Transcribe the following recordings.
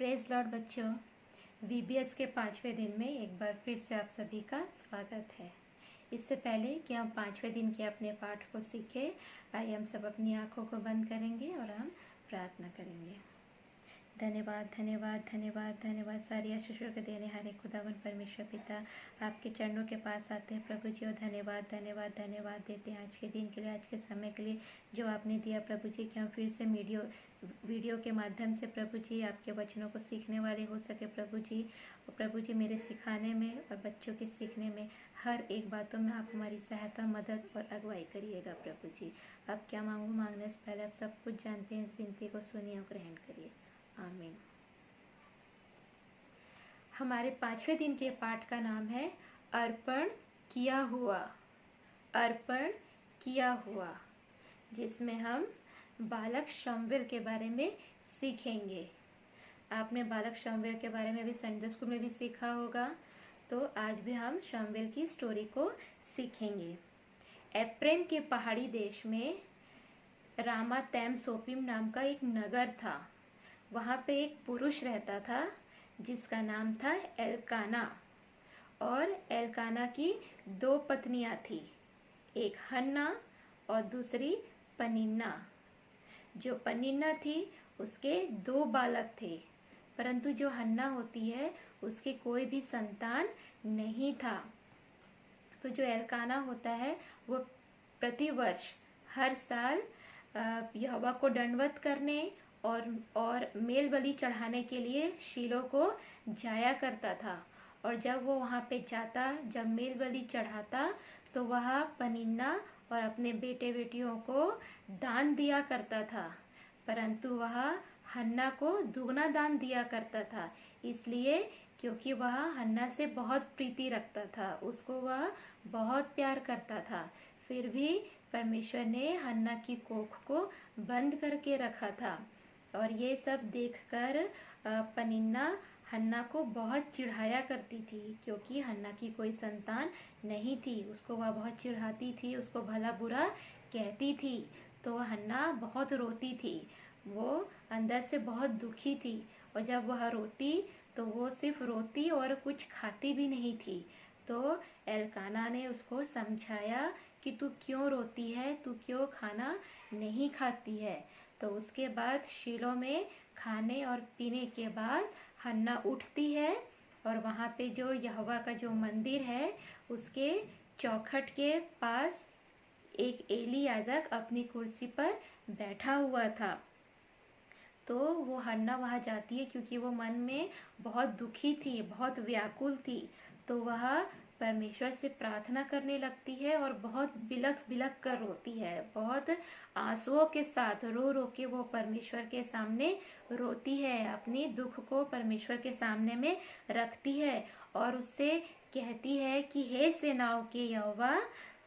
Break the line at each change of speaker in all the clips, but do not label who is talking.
Praise Lord बच्चों, VBS के 5वें दिन में एक बार फिर से आप सभी का स्वागत है। इससे पहले कि हम 5वें दिन के अपने पाठ को सीखें, आइए हम सब अपनी आंखों को बंद करेंगे और हम प्रार्थना करेंगे। धन्यवाद धन्यवाद धन्यवाद धन्यवाद सारी आशीषों के देने हारे खुदावन परमेश्वर पिता, आपके चरणों के पास आते हैं प्रभु जी, और धन्यवाद धन्यवाद धन्यवाद देते हैं आज के दिन के लिए, आज के समय के लिए जो आपने दिया प्रभु जी, कि हम फिर से वीडियो के माध्यम से प्रभु जी आपके वचनों को सीखने वाले हो सके प्रभु जी। और प्रभु जी मेरे सिखाने में और बच्चों के सीखने में हर एक बातों में आप हमारी सहायता, मदद और अगुवाई करिएगा प्रभु जी। अब क्या मांगू, मांगने से पहले आप सब कुछ जानते हैं, इस विनती को सुनिए और ग्रहण करिए। आमीन। हमारे 5वें दिन के पाठ का नाम है अर्पण किया हुआ। अर्पण किया हुआ, जिसमें हम बालक शमूएल के बारे में सीखेंगे। आपने बालक शमूएल के बारे में भी संडे स्कूल में भी सीखा होगा, तो आज भी हम शमूएल की स्टोरी को सीखेंगे। एफ्रेम के पहाड़ी देश में रामातैम सोपीम नाम का एक नगर था। वहाँ पे एक पुरुष रहता था जिसका नाम था एल्काना, और एल्काना की 2 पत्नियां थी, एक हन्ना और दूसरी पनिन्ना। जो पनिन्ना थी उसके 2 बालक थे, परंतु जो हन्ना होती है उसके कोई भी संतान नहीं था। तो जो एल्काना होता है वो प्रतिवर्ष हर साल यहोवा को दंडवत करने और मेल बलि चढ़ाने के लिए शीलो को जाया करता था। और जब वो वहाँ पे जाता, जब मेल बलि चढ़ाता, तो वह पनिन्ना और अपने बेटे बेटियों को दान दिया करता था, परंतु वह हन्ना को दुगना दान दिया करता था। इसलिए क्योंकि वह हन्ना से बहुत प्रीति रखता था, उसको वह बहुत प्यार करता था। फिर भी परमेश्वर ने हन्ना की कोख को बंद करके रखा था, और ये सब देखकर पनिन्ना हन्ना को बहुत चिढ़ाया करती थी, क्योंकि हन्ना की कोई संतान नहीं थी। उसको वह बहुत चिढ़ाती थी, उसको भला बुरा कहती थी। तो हन्ना बहुत रोती थी, वो अंदर से बहुत दुखी थी, और जब वह रोती तो वो सिर्फ रोती और कुछ खाती भी नहीं थी। तो एल्काना ने उसको समझाया कि तू क्यों रोती है, तू क्यों खाना नहीं खाती है। तो उसके बाद शीलो में खाने और पीने के बाद हन्ना उठती है, और वहाँ पे जो यहोवा का जो मंदिर है उसके चौखट के पास एक एली याजक अपनी कुर्सी पर बैठा हुआ था। तो वो हन्ना वहाँ जाती है क्योंकि वो मन में बहुत दुखी थी, बहुत व्याकुल थी। तो वह परमेश्वर से प्रार्थना करने लगती है और बहुत बिलख बिलख कर रोती है, बहुत आंसुओं के साथ रो रो के वो परमेश्वर के सामने रोती है, अपनी दुख को परमेश्वर के सामने में रखती है, और उससे कहती है कि हे सेनाओं के यहोवा,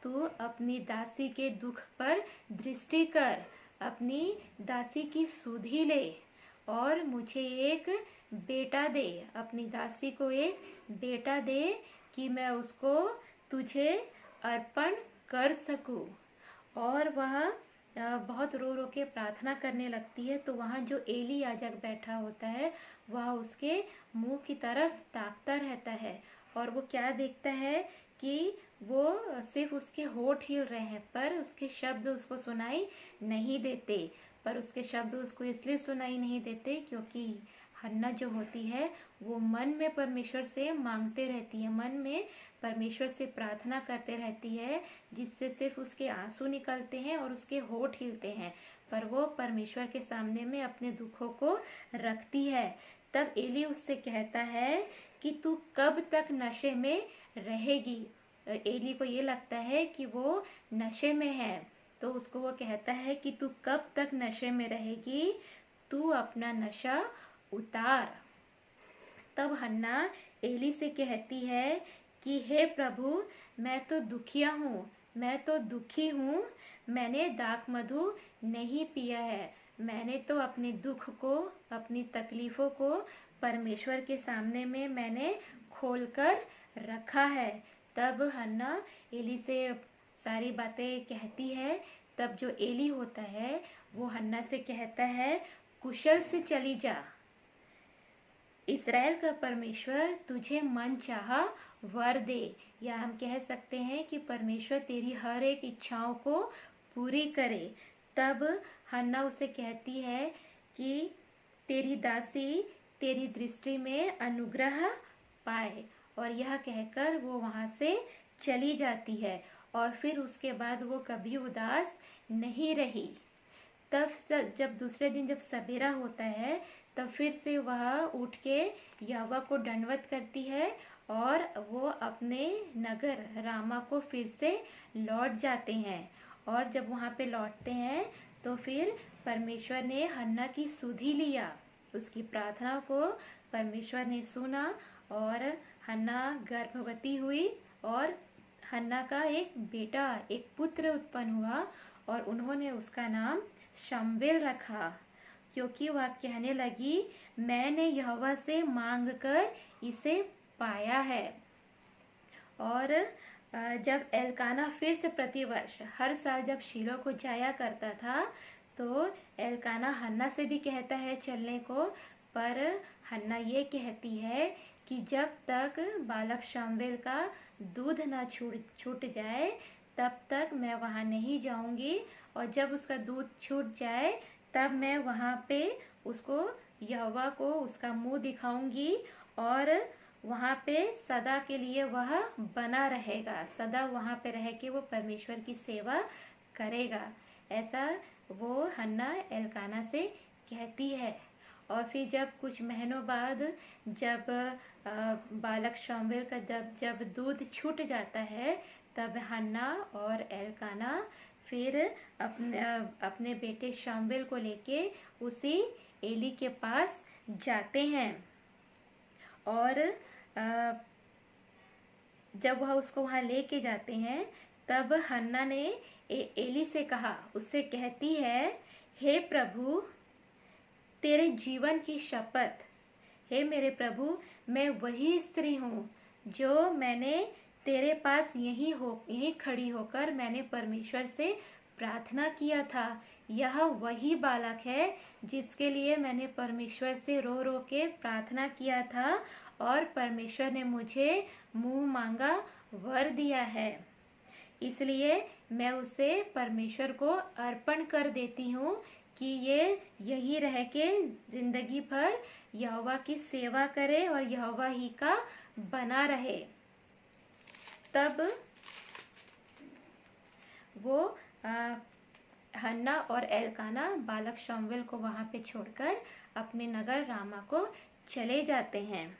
तू अपनी दासी के दुख पर दृष्टि कर, अपनी दासी की सुधि ले और मुझे एक बेटा दे, अपनी दासी को एक बेटा दे कि मैं उसको तुझे अर्पण कर सकूं। और वह बहुत रो रो के प्रार्थना करने लगती है। तो वहाँ जो एली याजक बैठा होता है वह उसके मुंह की तरफ ताकता रहता है, और वो क्या देखता है कि वो सिर्फ उसके होठ हिल रहे हैं, पर उसके शब्द उसको सुनाई नहीं देते। पर उसके शब्द उसको इसलिए सुनाई नहीं देते क्योंकि हन्ना जो होती है वो मन में परमेश्वर से मांगते रहती है, मन में परमेश्वर से प्रार्थना करते रहती है, जिससे सिर्फ उसके आंसू निकलते हैं और उसके होठ हिलते हैं, पर वो परमेश्वर के सामने में अपने दुखों को रखती है। तब एली उससे कहता है कि तू कब तक नशे में रहेगी। एली को ये लगता है कि वो नशे में है, तो उसको वो कहता है कि तू कब तक नशे में रहेगी, तू अपना नशा उतार। तब हन्ना एली से कहती है कि हे प्रभु, मैं तो दुखिया हूँ, मैं तो दुखी हूँ, मैंने दाख मधु नहीं पिया है, मैंने तो अपने दुख को, अपनी तकलीफ़ों को परमेश्वर के सामने में मैंने खोलकर रखा है। तब हन्ना एली से सारी बातें कहती है। तब जो एली होता है वो हन्ना से कहता है, कुशल से चली जा, इस्राएल का परमेश्वर तुझे मन चाहा वर दे, या हम कह सकते हैं कि परमेश्वर तेरी हर एक इच्छाओं को पूरी करे। तब हन्ना उसे कहती है कि तेरी दासी तेरी दृष्टि में अनुग्रह पाए, और यह कहकर वो वहाँ से चली जाती है और फिर उसके बाद वो कभी उदास नहीं रही। तब जब दूसरे दिन जब सवेरा होता है तब फिर से वह उठ के यहोवा को दंडवत करती है और वो अपने नगर रामा को फिर से लौट जाते हैं। और जब वहाँ पे लौटते हैं तो फिर परमेश्वर ने हन्ना की सुधि लिया, उसकी प्रार्थना को परमेश्वर ने सुना और हन्ना गर्भवती हुई और हन्ना का एक बेटा, एक पुत्र उत्पन्न हुआ और उन्होंने उसका नाम शमूएल रखा, क्योंकि वह कहने लगी मैंने यहोवा से मांग कर इसे पाया है। और जब एल्काना फिर से प्रतिवर्ष हर साल जब शीलो को जाया करता था तो एल्काना हन्ना से भी कहता है चलने को, पर हन्ना ये कहती है कि जब तक बालक शमूएल का दूध न छूट जाए तब तक मैं वहाँ नहीं जाऊंगी, और जब उसका दूध छूट जाए तब मैं वहाँ पे उसको यहोवा को उसका मुंह दिखाऊंगी और वहाँ पे सदा के लिए वह बना रहेगा, सदा वहाँ पे रह के वो परमेश्वर की सेवा करेगा। ऐसा वो हन्ना एल्काना से कहती है। और फिर जब कुछ महीनों बाद जब बालक शमूएल का जब दूध छूट जाता है तब हन्ना और एल्काना फिर अपने बेटे शमूएल को लेके उसी एली के पास जाते हैं। और जब वह उसको वहाँ लेके जाते हैं तब हन्ना ने एली से कहा, उससे कहती है हे प्रभु तेरे जीवन की शपथ, हे मेरे प्रभु मैं वही स्त्री हूँ जो मैंने तेरे पास यहीं खड़ी होकर मैंने परमेश्वर से प्रार्थना किया था। यह वही बालक है जिसके लिए मैंने परमेश्वर से रो रो के प्रार्थना किया था और परमेश्वर ने मुझे मुंह मांगा वर दिया है, इसलिए मैं उसे परमेश्वर को अर्पण कर देती हूँ कि ये यही रह के जिंदगी भर यहोवा की सेवा करे और यहोवा ही का बना रहे। तब वो हन्ना और एल्काना बालक शमूएल को वहाँ पे छोड़कर अपने नगर रामा को चले जाते हैं।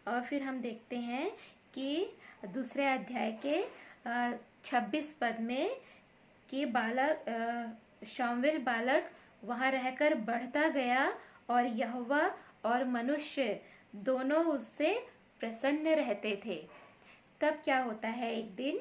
और फिर हम देखते हैं कि दूसरे अध्याय के 26 पद में कि शमूएल बालक वहाँ रहकर बढ़ता गया और यहोवा और मनुष्य दोनों उससे प्रसन्न रहते थे। तब क्या होता है, एक दिन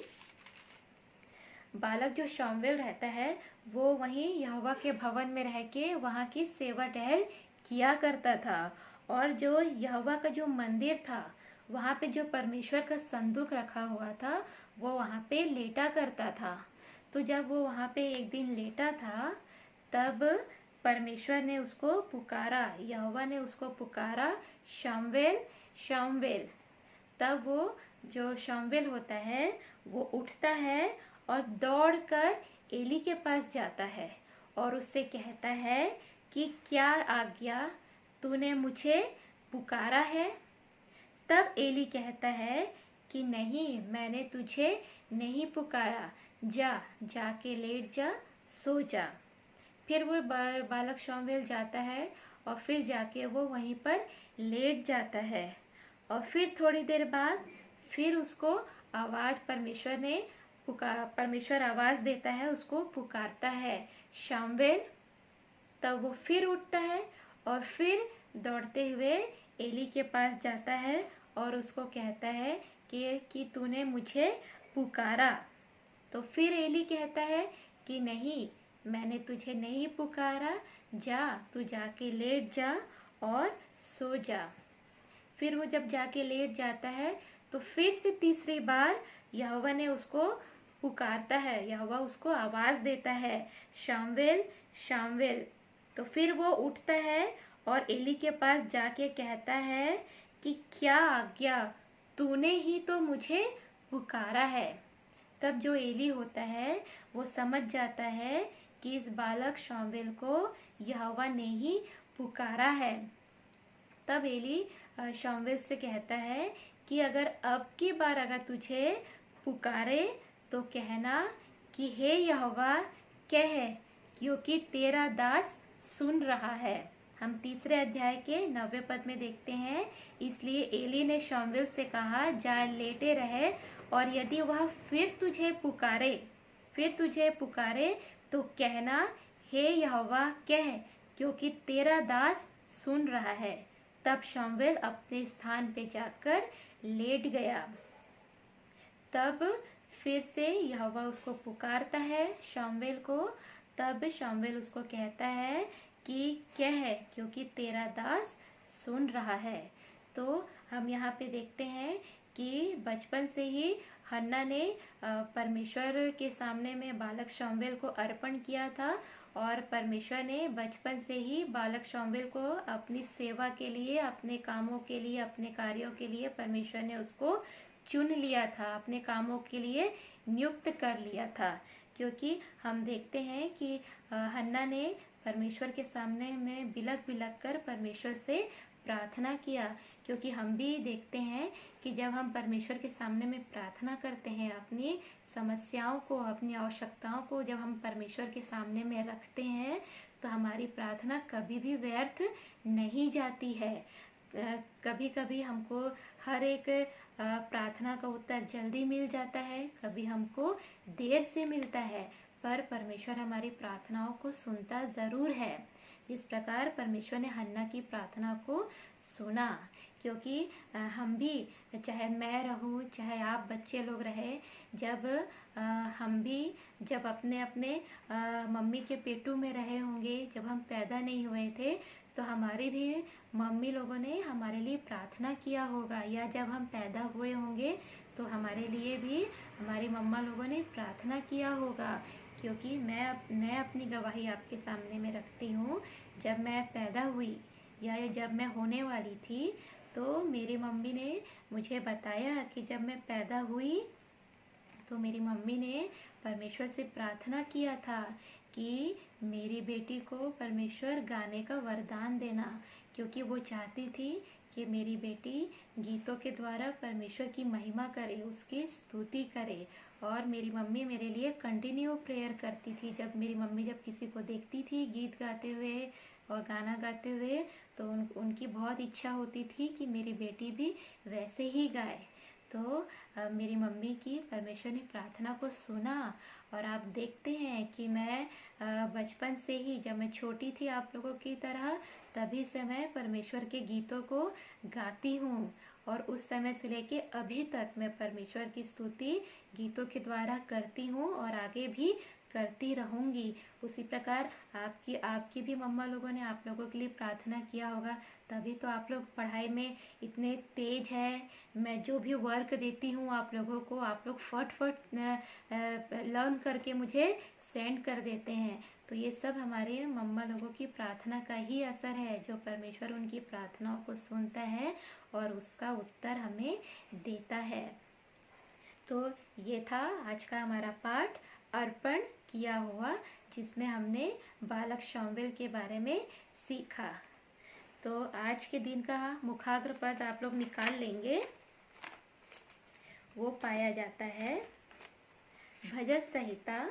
बालक जो शमूएल रहता है वो वहीं यहोवा के भवन में रह के वहाँ की सेवा टहल किया करता था, और जो यहोवा का जो मंदिर था वहाँ पे जो परमेश्वर का संदूक रखा हुआ था वो वहाँ पे लेटा करता था। तो जब वो वहाँ पे एक दिन लेटा था तब परमेश्वर ने उसको पुकारा, यहोवा ने उसको पुकारा शमूएल शमूएल। तब वो जो शमूएल होता है वो उठता है और दौड़कर एली के पास जाता है और उससे कहता है कि क्या आज्ञा, तूने मुझे पुकारा है? तब एली कहता है कि नहीं, मैंने तुझे नहीं पुकारा, जाके लेट जा, सो जा। फिर वो बालक शमूएल जाता है और फिर जाके वो वहीं पर लेट जाता है। और फिर थोड़ी देर बाद फिर उसको आवाज़ परमेश्वर आवाज़ देता है, उसको पुकारता है शमूएल। तब वो फिर उठता है और फिर दौड़ते हुए एली के पास जाता है और उसको कहता है कि तूने मुझे पुकारा। तो फिर एली कहता है कि नहीं, मैंने तुझे नहीं पुकारा, तू जाके लेट जा और सो जा। फिर वो जब जाके लेट जाता है तो फिर से तीसरी बार यहोवा ने उसको पुकारता है, यहोवा उसको आवाज़ देता है शमूएल शमूएल। तो फिर वो उठता है और एली के पास जाके कहता है कि क्या आज्ञा, तूने ही तो मुझे पुकारा है। तब जो एली होता है वो समझ जाता है कि इस बालक शमूएल को यहोवा ने ही पुकारा है। तब एली शमूएल से कहता है कि अगर अब की बार अगर तुझे पुकारे तो कहना कि हे यहोवा कह, क्योंकि तेरा दास सुन रहा है। हम 3 अध्याय के 9वें पद में देखते हैं, इसलिए एली ने शमूएल से कहा, जा लेटे रहे, और यदि वह फिर तुझे पुकारे तो कहना, हे यहोवा कह, क्योंकि तेरा दास सुन रहा है। तब शमूएल अपने स्थान पे जाकर लेट गया। तब फिर से यहोवा उसको पुकारता है शमूएल को। तब शमूएल उसको कहता है कि कह, क्योंकि तेरा दास सुन रहा है। तो हम यहाँ पे देखते हैं कि बचपन से ही हन्ना ने परमेश्वर के सामने में बालक शमूएल को अर्पण किया था, और परमेश्वर ने बचपन से ही बालक शमूएल को अपनी सेवा के लिए, अपने कामों के लिए, अपने कार्यों के लिए परमेश्वर ने उसको चुन लिया था, अपने कामों के लिए नियुक्त कर लिया था। क्योंकि हम देखते हैं कि हन्ना ने परमेश्वर के सामने में बिलख बिलख कर परमेश्वर से प्रार्थना किया। क्योंकि हम भी देखते हैं कि जब हम परमेश्वर के सामने में प्रार्थना करते हैं, अपनी समस्याओं को, अपनी आवश्यकताओं को जब हम परमेश्वर के सामने में रखते हैं, तो हमारी प्रार्थना कभी भी व्यर्थ नहीं जाती है। कभी कभी हमको हर एक प्रार्थना का उत्तर जल्दी मिल जाता है, कभी हमको देर से मिलता है, पर परमेश्वर हमारी प्रार्थनाओं को सुनता ज़रूर है। इस प्रकार परमेश्वर ने हन्ना की प्रार्थना को सुना। क्योंकि हम भी, चाहे मैं रहूं, चाहे आप बच्चे लोग रहे, जब हम भी जब अपने अपने मम्मी के पेटू में रहे होंगे, जब हम पैदा नहीं हुए थे, तो हमारी भी मम्मी लोगों ने हमारे लिए प्रार्थना किया होगा, या जब हम पैदा हुए होंगे तो हमारे लिए भी हमारी मम्मा लोगों ने प्रार्थना किया होगा। क्योंकि मैं अपनी गवाही आपके सामने में रखती हूँ। जब मैं पैदा हुई या जब मैं होने वाली थी, तो मेरी मम्मी ने मुझे बताया कि जब मैं पैदा हुई तो मेरी मम्मी ने परमेश्वर से प्रार्थना किया था कि मेरी बेटी को परमेश्वर गाने का वरदान देना। क्योंकि वो चाहती थी कि मेरी बेटी गीतों के द्वारा परमेश्वर की महिमा करे, उसकी स्तुति करे। और मेरी मम्मी मेरे लिए कंटिन्यू प्रेयर करती थी। जब मेरी मम्मी जब किसी को देखती थी गीत गाते हुए और गाना गाते हुए, तो उनकी बहुत इच्छा होती थी कि मेरी बेटी भी वैसे ही गाए। तो मेरी मम्मी की परमेश्वर ने प्रार्थना को सुना। और आप देखते हैं कि मैं बचपन से ही, जब मैं छोटी थी आप लोगों की तरह, तभी से मैं परमेश्वर के गीतों को गाती हूँ। और उस समय से लेके अभी तक मैं परमेश्वर की स्तुति गीतों के द्वारा करती हूँ और आगे भी करती रहूँगी। उसी प्रकार आपकी भी मम्मा लोगों ने आप लोगों के लिए प्रार्थना किया होगा, तभी तो आप लोग पढ़ाई में इतने तेज है। मैं जो भी वर्क देती हूँ आप लोगों को, आप लोग फट लर्न करके मुझे सेंड कर देते हैं। तो ये सब हमारे मम्मा लोगों की प्रार्थना का ही असर है, जो परमेश्वर उनकी प्रार्थनाओं को सुनता है और उसका उत्तर हमें देता है। तो ये था आज का हमारा पाठ, अर्पण किया हुआ, जिसमें हमने बालक शमूएल के बारे में सीखा। तो आज के दिन का मुखाग्र पद आप लोग निकाल लेंगे। वो पाया जाता है भजन संहिता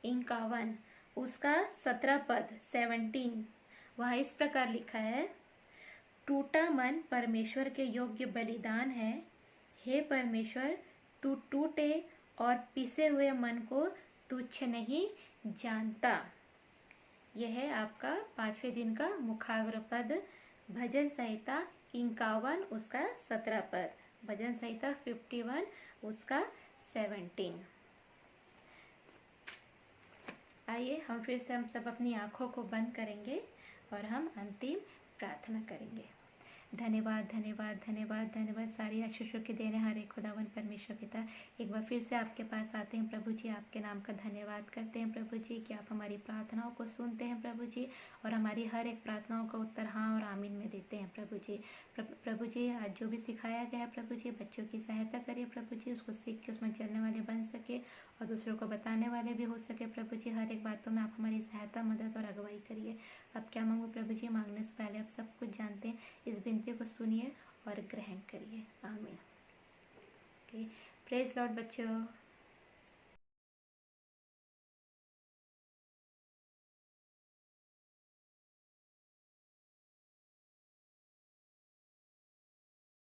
51 उसका 17 पद 17। वह इस प्रकार लिखा है, टूटा मन परमेश्वर के योग्य बलिदान है। हे परमेश्वर, तू टूटे और पिसे हुए मन को तुच्छ नहीं जानता। यह है आपका 5वें दिन का मुखाग्र पद, भजन संहिता 51 उसका 17 पद, भजन संहिता 51 उसका 17। आइए हम फिर से हम सब अपनी आँखों को बंद करेंगे और हम अंतिम प्रार्थना करेंगे। धन्यवाद धन्यवाद धन्यवाद धन्यवाद। सारी आशीषों के देने हरे खुदावन परमेश्वर पिता, एक बार फिर से आपके पास आते हैं प्रभु जी, आपके नाम का धन्यवाद करते हैं प्रभु जी कि आप हमारी प्रार्थनाओं को सुनते हैं प्रभु जी, और हमारी हर एक प्रार्थनाओं का उत्तर हाँ और आमीन में देते हैं प्रभु जी। प्रभु जी आज जो भी सिखाया गया है प्रभु जी, बच्चों की सहायता करिए प्रभु जी, उसको सीख के उसमें चलने वाले बन सके और दूसरों को बताने वाले भी हो सके प्रभु जी। हर एक बातों में आप हमारी सहायता, मदद और अगुवाई करिए। अब क्या मांगू प्रभु जी, मांगने से पहले आप सब कुछ जानते हैं। इस विनती को सुनिए और ग्रहण करिए, आमीन। प्रेज लॉर्ड बच्चों।